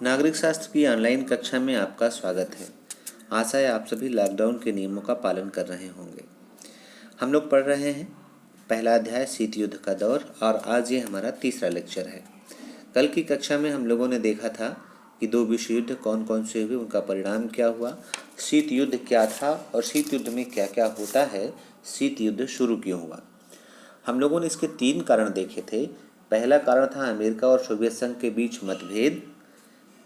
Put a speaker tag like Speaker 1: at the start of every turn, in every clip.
Speaker 1: नागरिक शास्त्र की ऑनलाइन कक्षा में आपका स्वागत है। आशा है आप सभी लॉकडाउन के नियमों का पालन कर रहे होंगे। हम लोग पढ़ रहे हैं पहला अध्याय शीत युद्ध का दौर और आज ये हमारा तीसरा लेक्चर है। कल की कक्षा में हम लोगों ने देखा था कि दो विश्व युद्ध कौन कौन से हुए, उनका परिणाम क्या हुआ, शीत युद्ध क्या था और शीत युद्ध में क्या क्या होता है, शीत युद्ध शुरू क्यों हुआ। हम लोगों ने इसके 3 कारण देखे थे। पहला कारण था अमेरिका और सोवियत संघ के बीच मतभेद,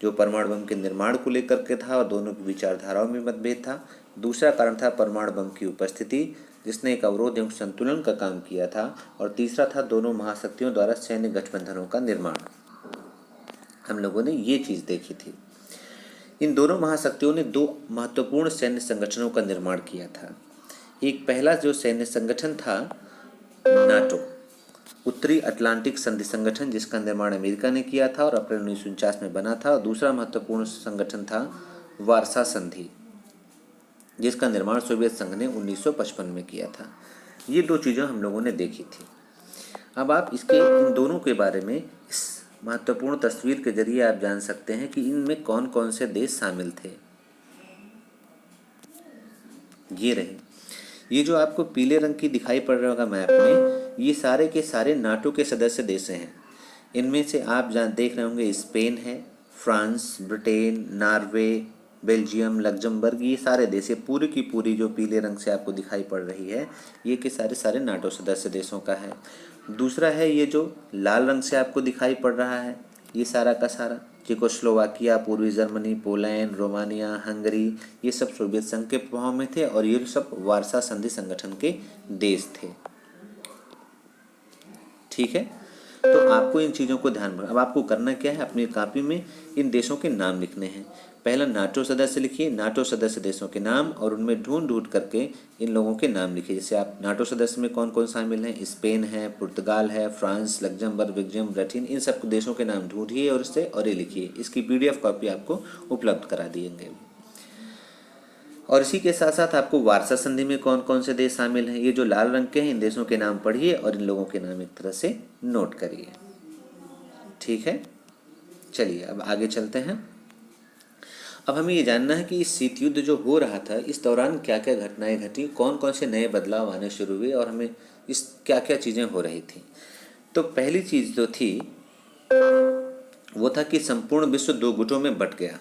Speaker 1: जो परमाणु बम के निर्माण को लेकर के था और दोनों की विचारधाराओं में मतभेद था। दूसरा कारण था परमाणु बम की उपस्थिति, जिसने एक अवरोध एवं संतुलन का काम किया था। और तीसरा था दोनों महाशक्तियों द्वारा सैन्य गठबंधनों का निर्माण। हम लोगों ने ये चीज़ देखी थी। इन दोनों महाशक्तियों ने 2 महत्वपूर्ण सैन्य संगठनों का निर्माण किया था। एक पहला जो सैन्य संगठन था नाटो, उत्तरी अटलांटिक संधि संगठन, जिसका निर्माण अमेरिका ने किया था और अप्रैल 1949 में बना था। और दूसरा महत्वपूर्ण संगठन था वार्सा संधि, जिसका निर्माण सोवियत संघ ने 1955 में किया था। ये 2 चीज़ें हम लोगों ने देखी थी। अब आप इसके इन दोनों के बारे में इस महत्वपूर्ण तस्वीर के जरिए आप जान सकते हैं कि इनमें कौन कौन से देश शामिल थे। ये रहे, ये जो आपको पीले रंग की दिखाई पड़ रहा होगा मैप में, ये सारे के सारे नाटो के सदस्य देश हैं। इनमें से आप देख रहे होंगे स्पेन है, France, Britain, Norway, Belgium, Luxembourg, ये सारे देश, ये पूरी की पूरी जो पीले रंग से आपको दिखाई पड़ रही है, ये के सारे सारे नाटो सदस्य देशों का है। दूसरा है ये जो लाल रंग से आपको दिखाई पड़ रहा है, ये सारा का सारा चेकोस्लोवाकिया, पूर्वी जर्मनी, पोलैंड, रोमानिया, हंगरी, ये सब सोवियत संघ के प्रभाव में थे और ये सब वार्सा संधि संगठन के देश थे। ठीक है, तो आपको इन चीज़ों को ध्यान में, अब आपको करना क्या है, अपनी कॉपी में इन देशों के नाम लिखने हैं। पहला नाटो सदस्य लिखिए, नाटो सदस्य देशों के नाम, और उनमें ढूंढ ढूंढ करके इन लोगों के नाम लिखिए। जैसे आप नाटो सदस्य में कौन कौन शामिल हैं, स्पेन है, पुर्तगाल है, फ्रांस, लग्जमबर्ग, बेल्जियम, ब्रिटेन, इन सब देशों के नाम ढूंढिए और इससे और ये लिखिए। इसकी PDF कॉपी आपको उपलब्ध करा दिएंगे। और इसी के साथ साथ आपको वार्सा संधि में कौन कौन से देश शामिल हैं, ये जो लाल रंग के हैं, इन देशों के नाम पढ़िए और इन लोगों के नाम एक तरह से नोट करिए। ठीक है, चलिए अब आगे चलते हैं। अब हमें ये जानना है कि इस शीत युद्ध जो हो रहा था, इस दौरान क्या क्या घटनाएं घटी, कौन कौन से नए बदलाव आने शुरू हुए और हमें इस क्या क्या चीज़ें हो रही थी। तो पहली चीज़ जो थी वो था कि संपूर्ण विश्व 2 गुटों में बंट गया।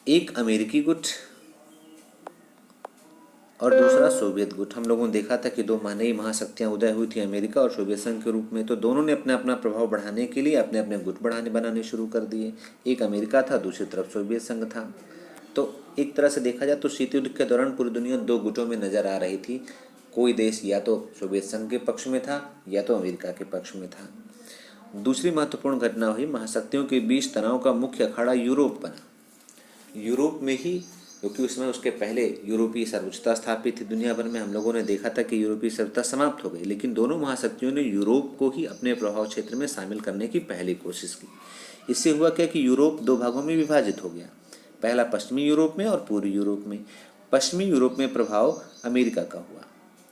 Speaker 1: एक अमेरिकी गुट और दूसरा सोवियत गुट। हम लोगों ने देखा था कि 2 नई महाशक्तियां उदय हुई थी, अमेरिका और सोवियत संघ के रूप में। तो दोनों ने अपना अपना प्रभाव बढ़ाने के लिए अपने अपने गुट बनाने शुरू कर दिए। एक अमेरिका था, दूसरी तरफ सोवियत संघ था। तो एक तरह से देखा जाए तो शीत युद्ध के दौरान पूरी दुनिया 2 गुटों में नजर आ रही थी। कोई देश या तो सोवियत संघ के पक्ष में था या तो अमेरिका के पक्ष में था। दूसरी महत्वपूर्ण घटना हुई, महाशक्तियों के बीच तनाव का मुख्य अखाड़ा यूरोप बना। यूरोप में ही, क्योंकि उसमें उसके पहले यूरोपीय सर्वोच्चता स्थापित थी दुनिया भर में, हम लोगों ने देखा था कि यूरोपीय सर्वोच्चता समाप्त हो गई, लेकिन दोनों महाशक्तियों ने यूरोप को ही अपने प्रभाव क्षेत्र में शामिल करने की पहली कोशिश की। इससे हुआ क्या कि यूरोप 2 भागों में विभाजित हो गया, पहला पश्चिमी यूरोप में और पूर्वी यूरोप में। पश्चिमी यूरोप में प्रभाव अमेरिका का हुआ।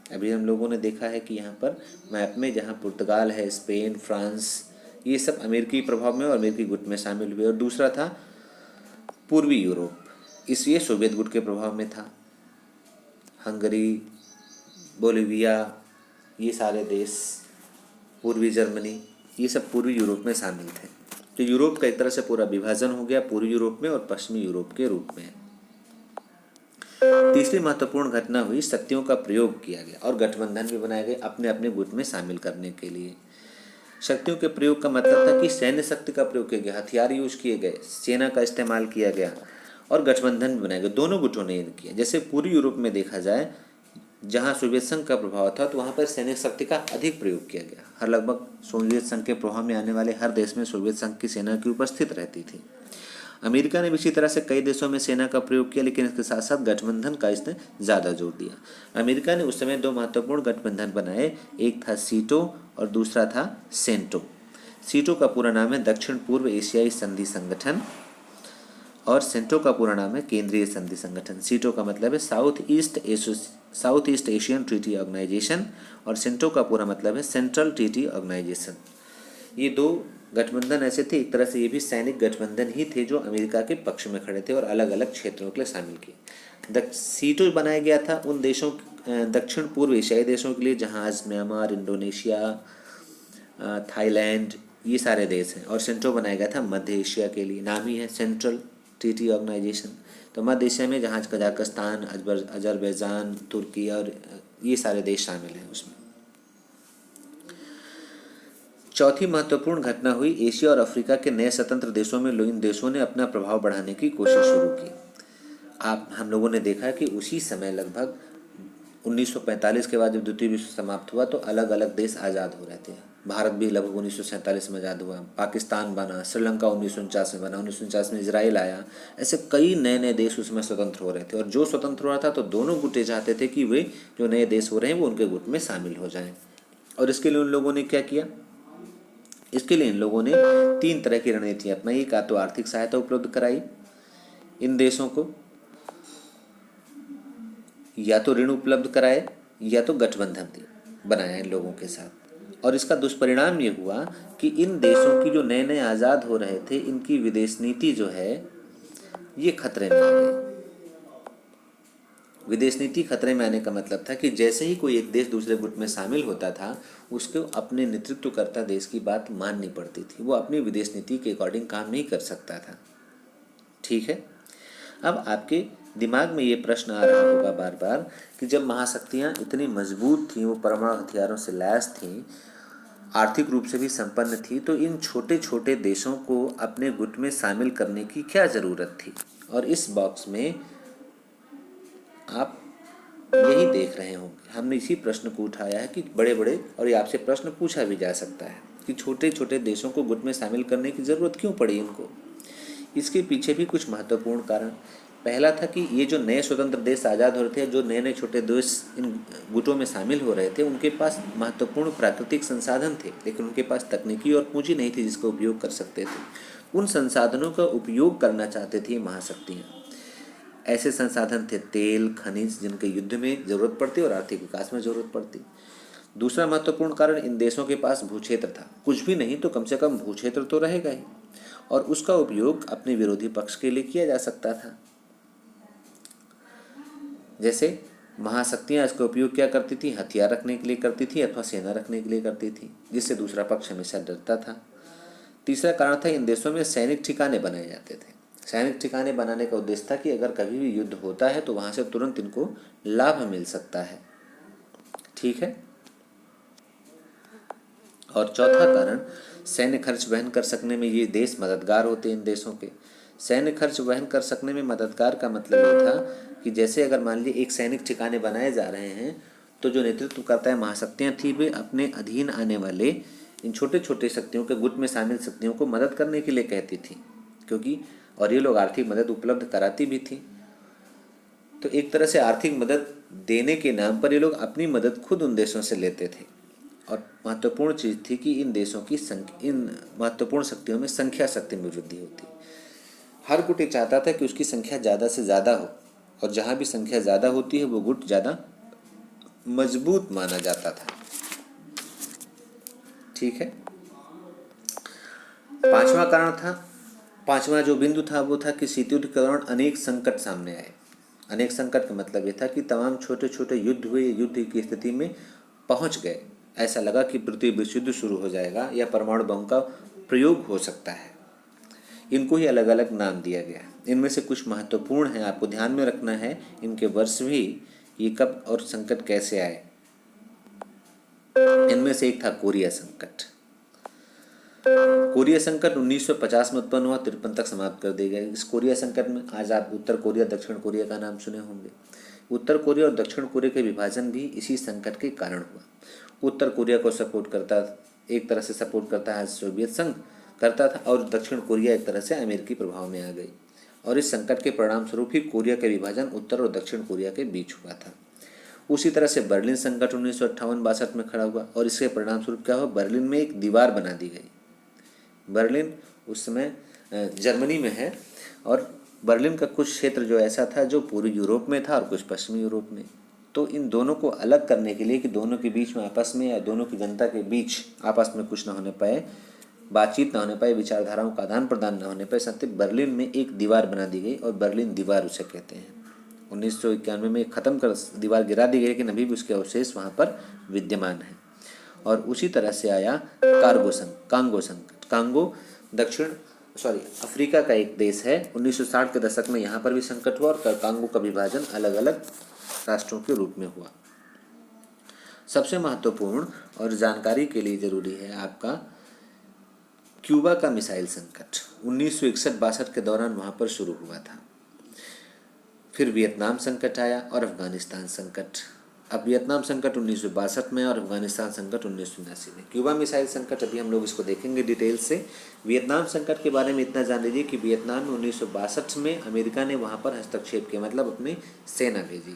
Speaker 1: अभी हम लोगों ने देखा है कि यहाँ पर मैप में जहाँ पुर्तगाल है, स्पेन, फ्रांस, ये सब अमेरिकी प्रभाव में और अमेरिकी गुट में शामिल हुए। और दूसरा था पूर्वी यूरोप, इसलिए सोवियत गुट के प्रभाव में था। हंगरी, बोलिविया, ये सारे देश, पूर्वी जर्मनी, ये सब पूर्वी यूरोप में शामिल थे। तो यूरोप का एक तरह से पूरा विभाजन हो गया पूर्वी यूरोप में और पश्चिमी यूरोप के रूप में। तीसरी महत्वपूर्ण घटना हुई, शक्तियों का प्रयोग किया गया और गठबंधन भी बनाए गए अपने अपने गुट में शामिल करने के लिए। शक्तियों के प्रयोग का मतलब था कि सैन्य शक्ति का प्रयोग किया गया, हथियार यूज किए गए, सेना का इस्तेमाल किया गया और गठबंधन भी बनाए गए। दोनों गुटों ने किया। जैसे पूर्वी यूरोप में देखा जाए, जहाँ सोवियत संघ का प्रभाव था, तो वहाँ पर सैनिक शक्ति का अधिक प्रयोग किया गया। हर लगभग सोवियत संघ के प्रभाव में आने वाले हर देश में सोवियत संघ की सेना की उपस्थित रहती थी। अमेरिका ने भी इसी तरह से कई देशों में सेना का प्रयोग किया, लेकिन इसके साथ साथ गठबंधन का इसने ज़्यादा जोर दिया। अमेरिका ने उस समय 2 महत्वपूर्ण गठबंधन बनाए, एक था सीटो और दूसरा था सेंटो। सीटो का पूरा नाम है दक्षिण पूर्व एशियाई संधि संगठन और सेंटो का पूरा नाम है केंद्रीय संधि संगठन। सीटो का मतलब है south east Asian treaty organization और सेंटो का पूरा मतलब है सेंट्रल ट्रीटी ऑर्गेनाइजेशन। ये 2 गठबंधन ऐसे थे, एक तरह से ये भी सैनिक गठबंधन ही थे जो अमेरिका के पक्ष में खड़े थे और अलग अलग क्षेत्रों के लिए शामिल किए। सीटों बनाया गया था उन देशों, दक्षिण पूर्व एशियाई देशों के लिए जहाँ म्यांमार, इंडोनेशिया, थाईलैंड, ये सारे देश हैं। और सेंट्रो बनाया गया था मध्य एशिया के लिए, नाम ही है सेंट्रल ट्रीटी ऑर्गेनाइजेशन। तो मध्य एशिया में जहाँ कजाकिस्तान, अजरबैजान, तुर्की और ये सारे देश शामिल हैं उसमें। चौथी महत्वपूर्ण घटना हुई एशिया और अफ्रीका के नए स्वतंत्र देशों में इन देशों ने अपना प्रभाव बढ़ाने की कोशिश शुरू की। हम लोगों ने देखा कि उसी समय लगभग 1945 के बाद जब द्वितीय विश्व समाप्त हुआ तो अलग अलग देश आज़ाद हो रहे थे। भारत भी लगभग 1947 में आज़ाद हुआ, पाकिस्तान बना, श्रीलंका 1949 में बना, 1949 में इजराइल आया। ऐसे कई नए नए देश उसमें स्वतंत्र हो रहे थे और जो स्वतंत्र हो रहा था तो दोनों गुटें चाहते थे कि वे जो नए देश हो रहे हैं वो उनके गुट में शामिल हो जाएं। और इसके लिए उन लोगों ने क्या किया? इसके लिए इन लोगों ने 3 तरह की रणनीतियाँ अपनाई। एक तो आर्थिक सहायता उपलब्ध कराई इन देशों को, या तो ऋण उपलब्ध कराए, या तो गठबंधन बनाया इन लोगों के साथ। और इसका दुष्परिणाम ये हुआ कि इन देशों की जो नए नए आज़ाद हो रहे थे, इनकी विदेश नीति जो है ये खतरे में आ गई। विदेश नीति खतरे में आने का मतलब था कि जैसे ही कोई एक देश दूसरे गुट में शामिल होता था, उसको अपने नेतृत्वकर्ता देश की बात माननी पड़ती थी। वो अपनी विदेश नीति के अकॉर्डिंग काम नहीं कर सकता था। ठीक है, अब आपके दिमाग में ये प्रश्न आ रहा होगा बार बार कि जब महाशक्तियाँ इतनी मजबूत थीं, वो परमाणु हथियारों से लैस थीं, आर्थिक रूप से भी संपन्न थी, तो इन छोटे छोटे देशों को अपने गुट में शामिल करने की क्या ज़रूरत थी? और इस बॉक्स में आप यही देख रहे होंगे, हमने इसी प्रश्न को उठाया है कि बड़े बड़े, और ये आपसे प्रश्न पूछा भी जा सकता है कि छोटे छोटे देशों को गुट में शामिल करने की ज़रूरत क्यों पड़ी इनको? इसके पीछे भी कुछ महत्वपूर्ण कारण। पहला था कि ये जो नए स्वतंत्र देश आज़ाद हो रहे थे, जो नए नए छोटे देश इन गुटों में शामिल हो रहे थे, उनके पास महत्वपूर्ण प्राकृतिक संसाधन थे, लेकिन उनके पास तकनीकी और पूंजी नहीं थी जिसका उपयोग कर सकते थे। उन संसाधनों का उपयोग करना चाहते थे महाशक्तियाँ। ऐसे संसाधन थे तेल, खनिज, जिनके युद्ध में ज़रूरत पड़ती और आर्थिक विकास में ज़रूरत पड़ती। दूसरा महत्वपूर्ण कारण, इन देशों के पास भूक्षेत्र था। कुछ भी नहीं तो कम से कम भूक्षेत्र तो रहेगा ही, और उसका उपयोग अपने विरोधी पक्ष के लिए किया जा सकता था। जैसे महाशक्तियाँ इसका उपयोग क्या करती थी? हथियार रखने के लिए करती थी अथवा सेना रखने के लिए करती थी, जिससे दूसरा पक्ष हमेशा डरता था। तीसरा कारण था, इन देशों में सैनिक ठिकाने बनाए जाते थे। सैनिक ठिकाने बनाने का उद्देश्य था कि अगर कभी भी युद्ध होता है तो वहाँ से तुरंत इनको लाभ मिल सकता है। ठीक है। और चौथा कारण, सैन्य खर्च वहन कर सकने में ये देश मददगार होते। इन देशों के सैन्य खर्च वहन कर सकने में मददगार का मतलब ये था कि जैसे अगर मान लीजिए एक सैनिक ठिकाने बनाए जा रहे हैं, तो जो नेतृत्व करता है महाशक्तियाँ थी, वे अपने अधीन आने वाले इन छोटे छोटे शक्तियों के गुट में शामिल शक्तियों को मदद करने के लिए कहती थी, क्योंकि और ये लोग आर्थिक मदद उपलब्ध कराती भी थी। तो एक तरह से आर्थिक मदद देने के नाम पर ये लोग अपनी मदद खुद उन देशों से लेते थे। और महत्वपूर्ण चीज़ थी कि इन देशों की इन महत्वपूर्ण शक्तियों में संख्या शक्ति में वृद्धि होती। हर गुट ये चाहता था कि उसकी संख्या ज़्यादा से ज़्यादा हो, और जहाँ भी संख्या ज़्यादा होती है वो गुट ज़्यादा मजबूत माना जाता था। ठीक है। पांचवा जो बिंदु था वो था कि शीत युद्ध के दौरान अनेक संकट सामने आए। अनेक संकट का मतलब ये था कि तमाम छोटे छोटे युद्ध हुए, युद्ध की स्थिति में पहुंच गए। ऐसा लगा कि पृथ्वी विश्व युद्ध शुरू हो जाएगा या परमाणु बम का प्रयोग हो सकता है। इनको ही अलग अलग नाम दिया गया। इनमें से कुछ महत्वपूर्ण हैं, आपको ध्यान में रखना है इनके वर्ष भी, ये कब और संकट कैसे आए। इनमें से एक था कोरिया संकट। कोरिया संकट 1950 में उत्पन्न हुआ, 53 तक समाप्त कर दिया गया। इस कोरिया संकट में आज आप उत्तर कोरिया, दक्षिण कोरिया का नाम सुने होंगे। उत्तर कोरिया और दक्षिण कोरिया के विभाजन भी इसी संकट के कारण हुआ। उत्तर कोरिया को सपोर्ट करता, एक तरह से सपोर्ट करता है सोवियत संघ करता था, और दक्षिण कोरिया एक तरह से अमेरिकी प्रभाव में आ गई। और इस संकट के परिणाम स्वरूप ही कोरिया का विभाजन उत्तर और दक्षिण कोरिया के बीच हुआ था। उसी तरह से बर्लिन संकट 1958-62 में खड़ा हुआ, और इसके परिणाम स्वरूप क्या हुआ? बर्लिन में एक दीवार बना दी गई। बर्लिन उस समय जर्मनी में है, और बर्लिन का कुछ क्षेत्र जो ऐसा था जो पूर्वी यूरोप में था और कुछ पश्चिमी यूरोप में। तो इन दोनों को अलग करने के लिए कि दोनों के बीच में आपस में या दोनों की जनता के बीच आपस में कुछ ना होने पाए, बातचीत न होने पाए, विचारधाराओं का आदान प्रदान न होने पाए, सत्य बर्लिन में एक दीवार बना दी गई और बर्लिन दीवार उसे कहते हैं। 1991 में ख़त्म कर दीवार गिरा दी गई, लेकिन अभी भी उसके अवशेष वहाँ पर विद्यमान हैं। और उसी तरह से आया कांगो संकट। कांगो अफ्रीका का एक देश है। 1960 के दशक में यहाँ पर भी संकट हुआ और कांगो का विभाजन अलग अलग राष्ट्रों के रूप में हुआ। सबसे महत्वपूर्ण और जानकारी के लिए जरूरी है आपका क्यूबा का मिसाइल संकट 1961-62 के दौरान वहाँ पर शुरू हुआ था। फिर वियतनाम संकट आया और अफगानिस्तान संकट। अब वियतनाम संकट 1962 में और अफगानिस्तान संकट 1979 में। क्यूबा मिसाइल संकट अभी हम लोग इसको देखेंगे डिटेल से। वियतनाम संकट के बारे में इतना जान लीजिए कि वियतनाम में 1962 में अमेरिका ने वहाँ पर हस्तक्षेप किया, मतलब अपनी सेना भेजी,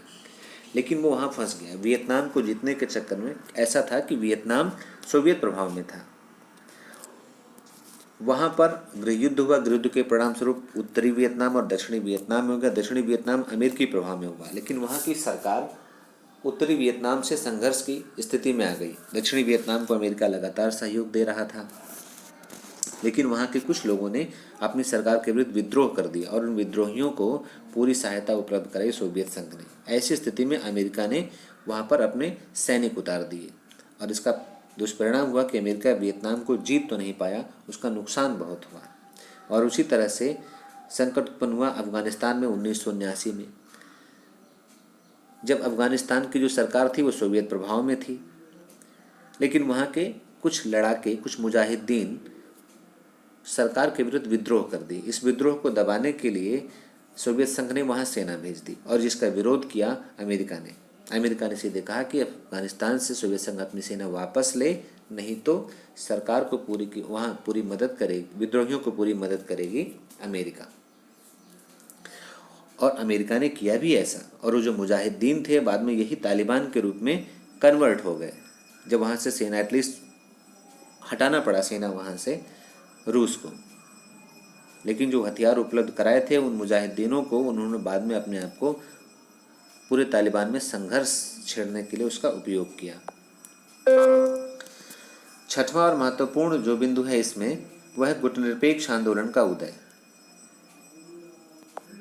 Speaker 1: लेकिन वो वहाँ फंस गया। वियतनाम को जीतने के चक्कर में ऐसा था कि वियतनाम सोवियत प्रभाव में था। वहाँ पर गृह युद्ध हुआ। गृह युद्ध के परिणाम स्वरूप उत्तरी वियतनाम और दक्षिणी वियतनाम में हो गया। दक्षिणी वियतनाम अमेरिकी प्रभाव में हुआ, लेकिन वहाँ की सरकार उत्तरी वियतनाम से संघर्ष की स्थिति में आ गई। दक्षिणी वियतनाम को अमेरिका लगातार सहयोग दे रहा था, लेकिन वहाँ के कुछ लोगों ने अपनी सरकार के विरुद्ध विद्रोह कर दिया और उन विद्रोहियों को पूरी सहायता उपलब्ध कराई सोवियत संघ ने। ऐसी स्थिति में अमेरिका ने वहाँ पर अपने सैनिक उतार दिए और इसका दुष्परिणाम हुआ कि अमेरिका वियतनाम को जीत तो नहीं पाया, उसका नुकसान बहुत हुआ। और उसी तरह से संकट उत्पन्न हुआ अफगानिस्तान में 1979 में, जब अफगानिस्तान की जो सरकार थी वो सोवियत प्रभाव में थी, लेकिन वहाँ के कुछ लड़ाके, कुछ मुजाहिदीन सरकार के विरुद्ध विद्रोह कर दी। इस विद्रोह को दबाने के लिए सोवियत संघ ने वहाँ सेना भेज दी और जिसका विरोध किया अमेरिका ने। अमेरिका ने सीधे कहा कि अफगानिस्तान से सोवियत संघ अपनी सेना वापस ले, नहीं तो सरकार को पूरी मदद करेगी, विद्रोहियों को पूरी मदद करेगी अमेरिका। और अमेरिका ने किया भी ऐसा, और वो जो मुजाहिदीन थे बाद में यही तालिबान के रूप में कन्वर्ट हो गए, जब वहाँ से सेना एटलीस्ट हटाना पड़ा सेना वहाँ से रूस को। लेकिन जो हथियार उपलब्ध कराए थे उन मुजाहिदीनों को उन्होंने बाद में अपने आप को पूरे तालिबान में संघर्ष छेड़ने के लिए उसका उपयोग किया। छठवां और महत्वपूर्ण जो बिंदु है इसमें वह है गुटनिरपेक्ष आंदोलन का उदय।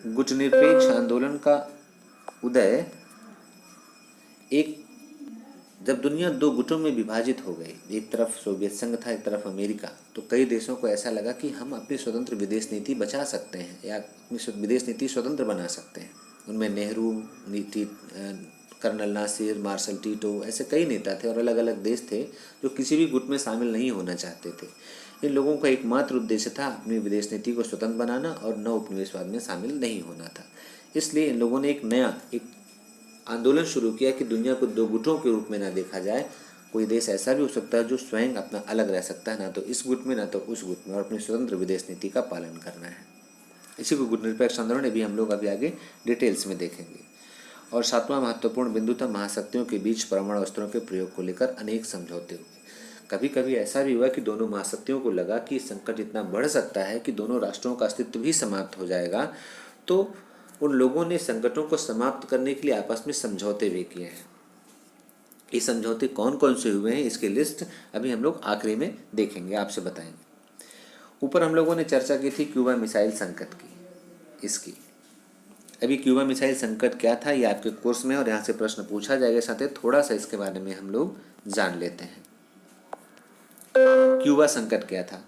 Speaker 1: गुटनिरपेक्ष आंदोलन का उदय जब दुनिया दो गुटों में विभाजित हो गई, एक तरफ सोवियत संघ था, एक तरफ अमेरिका, तो कई देशों को ऐसा लगा कि हम अपनी स्वतंत्र विदेश नीति बचा सकते हैं या अपनी विदेश नीति स्वतंत्र बना सकते हैं। उनमें नेहरू नीति, कर्नल नासिर, मार्शल टीटो, ऐसे कई नेता थे और अलग अलग देश थे जो किसी भी गुट में शामिल नहीं होना चाहते थे। इन लोगों का एकमात्र उद्देश्य था अपनी विदेश नीति को स्वतंत्र बनाना और नव उपनिवेशवाद में शामिल नहीं होना था। इसलिए इन लोगों ने एक आंदोलन शुरू किया कि दुनिया को दो गुटों के रूप में ना देखा जाए। कोई देश ऐसा भी हो सकता है जो स्वयं अपना अलग रह सकता है, ना तो इस गुट में ना तो उस गुट में, और अपनी स्वतंत्र विदेश नीति का पालन करना है। इसी को गुटनिरपेक्ष आंदोलन भी हम लोग अभी आगे डिटेल्स में देखेंगे। और सातवां महत्वपूर्ण बिंदु था महाशक्तियों के बीच परमाणु अस्त्रों के प्रयोग को लेकर अनेक समझौते हुए। कभी कभी ऐसा भी हुआ कि दोनों महाशक्तियों को लगा कि संकट इतना बढ़ सकता है कि दोनों राष्ट्रों का अस्तित्व भी समाप्त हो जाएगा, तो उन लोगों ने संकटों को समाप्त करने के लिए आपस में समझौते भी किए हैं। ये समझौते कौन कौन से हुए हैं इसकी लिस्ट अभी हम लोग आखिरी में देखेंगे, आपसे बताएंगे। ऊपर हम लोगों ने चर्चा की थी क्यूबा मिसाइल संकट की, इसकी। अभी क्यूबा मिसाइल संकट क्या था ये आपके कोर्स में और यहाँ से प्रश्न पूछा जाएगा, साथ ही थोड़ा सा इसके बारे में हम लोग जान लेते हैं। क्यूबा संकट क्या था?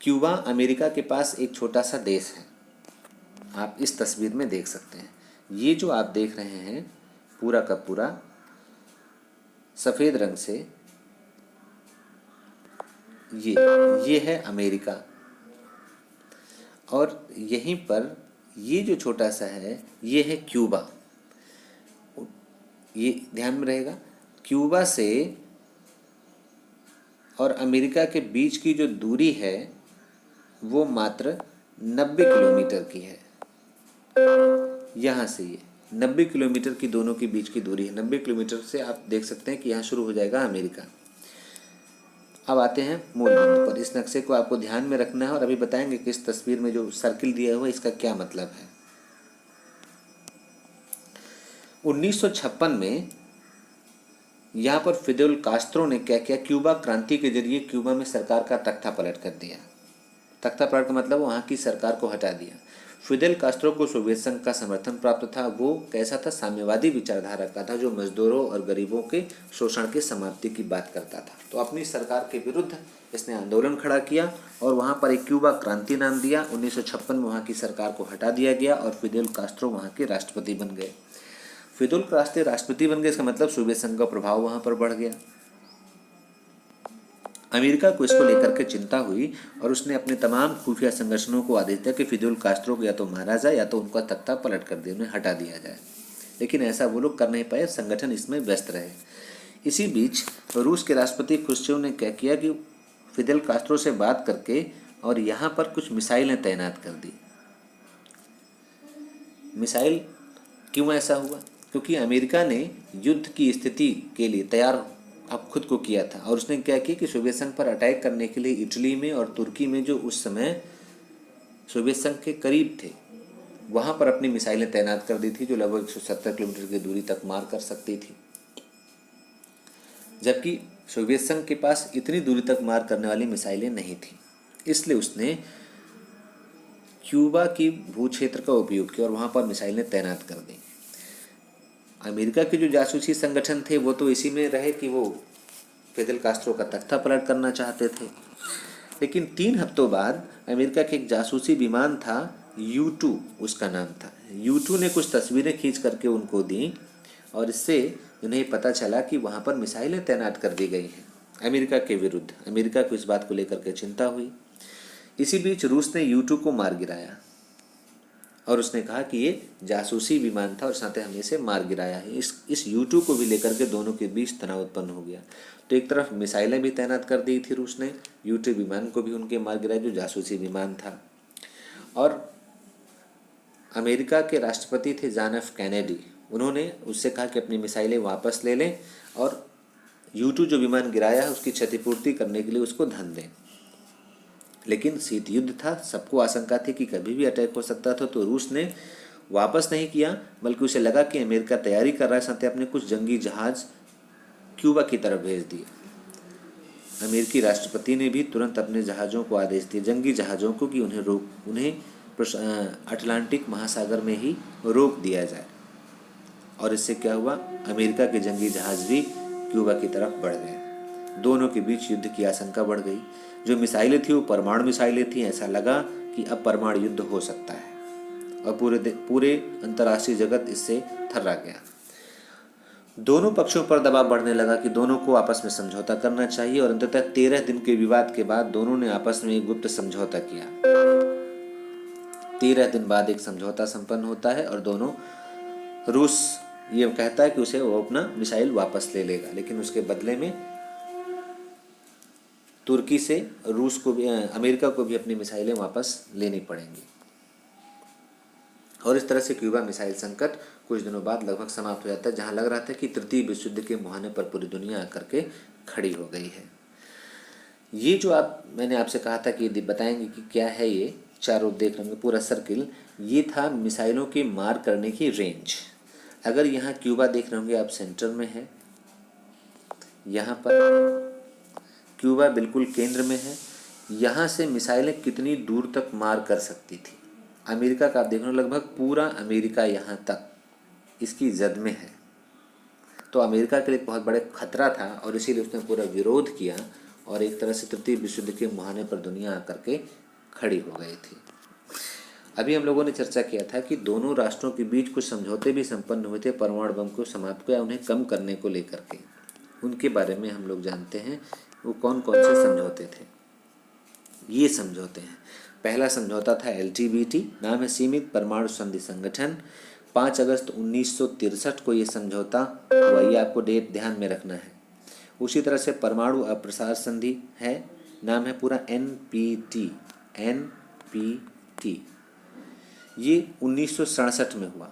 Speaker 1: क्यूबा अमेरिका के पास एक छोटा सा देश है, आप इस तस्वीर में देख सकते हैं। ये जो आप देख रहे हैं पूरा का पूरा सफ़ेद रंग से, ये है अमेरिका, और यहीं पर ये जो छोटा सा है ये है क्यूबा। ये ध्यान में रहेगा, क्यूबा से और अमेरिका के बीच की जो दूरी है वो मात्र 90 किलोमीटर की है। यहाँ से ये 90 किलोमीटर की दोनों के बीच की दूरी है। 90 किलोमीटर से आप देख सकते हैं कि यहाँ शुरू हो जाएगा अमेरिका। अब आते हैं मूल बिंदु पर। इस नक्शे को आपको ध्यान में रखना है और अभी बताएंगे कि इस तस्वीर में जो सर्किल दिया हुआ है इसका क्या मतलब है। 1956 में यहाँ पर फिदेल कास्त्रो ने क्या किया, क्यूबा क्रांति के जरिए क्यूबा में सरकार का तख्ता पलट कर दिया। तख्ता पलट का मतलब वहाँ की सरकार को हटा दिया। फिदेल कास्त्रो को सोवियत संघ का समर्थन प्राप्त था। वो कैसा था, साम्यवादी विचारधारा का था, जो मजदूरों और गरीबों के शोषण की समाप्ति की बात करता था। तो अपनी सरकार के विरुद्ध इसने आंदोलन खड़ा किया और वहाँ पर एक क्यूबा क्रांति नाम दिया। 1956 में वहाँ की सरकार को हटा दिया गया और फिदेल कास्त्रो वहाँ के राष्ट्रपति बन गए। फिदेल कास्त्रो राष्ट्रपति बन गए, इसका मतलब सोवियत संघ का प्रभाव वहाँ पर बढ़ गया। अमेरिका को इसको लेकर के चिंता हुई और उसने अपने तमाम खुफिया संगठनों को आदेश दिया कि फिदेल कास्त्रो को या तो मारा जाए या तो उनका तख्ता पलट कर दिया, उन्हें हटा दिया जाए। लेकिन ऐसा वो लोग कर नहीं पाए, संगठन इसमें व्यस्त रहे। इसी बीच रूस के राष्ट्रपति क्रुश्चेव ने क्या किया कि फिदेल कास्त्रो से बात करके और यहाँ पर कुछ मिसाइलें तैनात कर दी। मिसाइल क्यों ऐसा हुआ, क्योंकि अमेरिका ने युद्ध की स्थिति के लिए तैयार अब खुद को किया था और उसने क्या किया कि सोवियत संघ पर अटैक करने के लिए इटली में और तुर्की में, जो उस समय सोवियत संघ के करीब थे, वहाँ पर अपनी मिसाइलें तैनात कर दी थी, जो लगभग 170 किलोमीटर की दूरी तक मार कर सकती थी। जबकि सोवियत संघ के पास इतनी दूरी तक मार करने वाली मिसाइलें नहीं थी। इसलिए उसने क्यूबा की भू क्षेत्र का उपयोग किया और वहाँ पर मिसाइलें तैनात कर दी। अमेरिका के जो जासूसी संगठन थे वो तो इसी में रहे कि वो फिदेल कास्त्रो का तख्ता पलट करना चाहते थे। लेकिन 3 हफ्तों बाद अमेरिका के एक जासूसी विमान था, U2 उसका नाम था। U2 ने कुछ तस्वीरें खींच करके उनको दी और इससे उन्हें पता चला कि वहाँ पर मिसाइलें तैनात कर दी गई हैं अमेरिका के विरुद्ध। अमेरिका को इस बात को लेकर के चिंता हुई। इसी बीच रूस ने U2 को मार गिराया और उसने कहा कि ये जासूसी विमान था और साथ ही हमने इसे मार गिराया है। इस U2 को भी लेकर के दोनों के बीच तनाव उत्पन्न हो गया। तो एक तरफ मिसाइलें भी तैनात कर दी थी रूस ने, U2 विमान को भी उनके मार गिराया जो जासूसी विमान था। और अमेरिका के राष्ट्रपति थे जॉन एफ कैनेडी, उन्होंने उससे कहा कि अपनी मिसाइलें वापस ले लें और U2 जो विमान गिराया है उसकी क्षतिपूर्ति करने के लिए उसको धन दें। लेकिन शीत युद्ध था, सबको आशंका थी कि कभी भी अटैक हो सकता था। तो रूस ने वापस नहीं किया, बल्कि उसे लगा कि अमेरिका तैयारी कर रहा है, साथ ही अपने कुछ जंगी जहाज क्यूबा की तरफ भेज दिए। अमेरिकी राष्ट्रपति ने भी तुरंत अपने जहाज़ों को आदेश दिए, जंगी जहाज़ों को, कि उन्हें अटलांटिक महासागर में ही रोक दिया जाए। और इससे क्या हुआ, अमेरिका के जंगी जहाज़ भी क्यूबा की तरफ बढ़ गए। दोनों के बीच युद्ध की आशंका बढ़ गई। जो मिसाइलें थी वो परमाणु मिसाइलें थी। ऐसा लगा कि अब परमाणु युद्ध हो सकता है और पूरे अंतर्राष्ट्रीय जगत इससे थर्रा गया। दोनों पक्षों पर दबाव बढ़ने लगा कि दोनों को आपस में समझौता करना चाहिए और अंततः 13 दिन के विवाद के बाद दोनों ने आपस में एक गुप्त समझौता किया। 13 दिन बाद एक समझौता संपन्न होता है और दोनों, रूस ये कहता है कि उसे वो अपना मिसाइल वापस ले लेगा, लेकिन उसके बदले में तुर्की से रूस को भी, अमेरिका को भी अपनी मिसाइलें वापस लेनी पड़ेंगी। और इस तरह से क्यूबा मिसाइल संकट कुछ दिनों बाद लगभग समाप्त हो जाता है, जहां लग रहा था कि तृतीय विश्व युद्ध के मुहाने पर पूरी दुनिया आकर के खड़ी हो गई है। ये जो मैंने आपसे कहा था कि बताएंगे कि क्या है, ये चारों देख रहे होंगे पूरा सर्किल, ये था मिसाइलों की मार करने की रेंज। अगर यहाँ क्यूबा देख रहे होंगे आप, सेंटर में है, यहाँ पर क्यूबा बिल्कुल केंद्र में है। यहाँ से मिसाइलें कितनी दूर तक मार कर सकती थी। अमेरिका का आप देख रहे हो, लगभग पूरा अमेरिका यहाँ तक इसकी जद में है। तो अमेरिका के लिए बहुत बड़े खतरा था और इसीलिए उसने पूरा विरोध किया और एक तरह से तृतीय विश्व युद्ध के मुहाने पर दुनिया आकर के खड़ी हो गई थी। अभी हम लोगों ने चर्चा किया था कि दोनों राष्ट्रों के बीच कुछ समझौते भी संपन्न हुए थे परमाणु बम को समाप्त किया, उन्हें कम करने को लेकर के। उनके बारे में हम लोग जानते हैं वो कौन कौन से समझौते थे। ये समझौते हैं, पहला समझौता था LTBT, नाम है सीमित परमाणु संधि संगठन। 5 अगस्त 1963 को ये समझौता हुआ, ये आपको डेट ध्यान में रखना है। उसी तरह से परमाणु अप्रसार संधि है, नाम है पूरा NPT, ये 1967 में हुआ।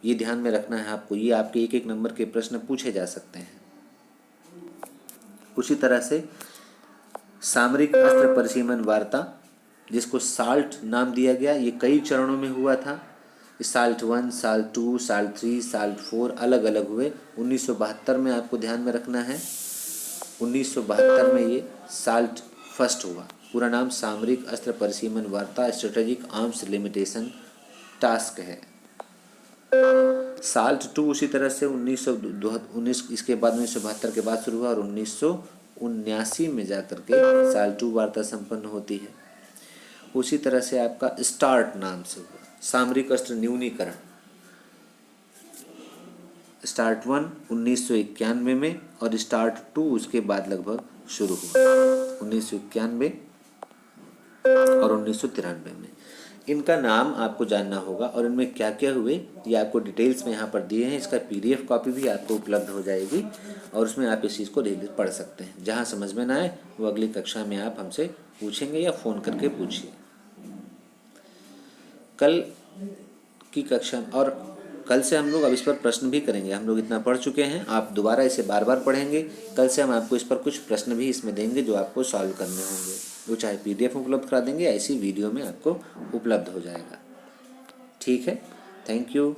Speaker 1: ये ध्यान में रखना है आपको, ये आपके एक नंबर के प्रश्न पूछे जा सकते हैं। उसी तरह से सामरिक अस्त्र परिसीमन वार्ता, जिसको साल्ट नाम दिया गया, ये कई चरणों में हुआ था साल्ट 1, साल्ट 2, साल्ट 3, साल्ट 4 अलग अलग हुए। 1972 में आपको ध्यान में रखना है, 1972 में ये साल्ट फर्स्ट हुआ। पूरा नाम सामरिक अस्त्र परिसीमन वार्ता स्ट्रेटेजिक आर्म्स लिमिटेशन टास्क है। साल्ट 2 उसी तरह से 1919 इसके बाद 1972 के बाद शुरू हुआ और 1979 में जाकर के साल्ट 2 वार्ता संपन्न होती है। उसी तरह से आपका स्टार्ट नाम से हुआ सामरिक अस्त्र न्यूनीकरण। स्टार्ट 1 1991 में और स्टार्ट 2 उसके बाद लगभग शुरू हुआ 1991 और 1993 में। इनका नाम आपको जानना होगा और इनमें क्या क्या हुए ये आपको डिटेल्स में यहाँ पर दिए हैं। इसका PDF कॉपी भी आपको उपलब्ध हो जाएगी और उसमें आप इस चीज़ को डेली पढ़ सकते हैं। जहाँ समझ में ना आए वो अगली कक्षा में आप हमसे पूछेंगे या फ़ोन करके पूछिए। कल की कक्षा और कल से हम लोग अब इस पर प्रश्न भी करेंगे। हम लोग इतना पढ़ चुके हैं, आप दोबारा इसे बार बार पढ़ेंगे। कल से हम आपको इस पर कुछ प्रश्न भी इसमें देंगे जो आपको सॉल्व करने होंगे। वो चाहे PDF उपलब्ध करा देंगे या इसी वीडियो में आपको उपलब्ध हो जाएगा। ठीक है, थैंक यू।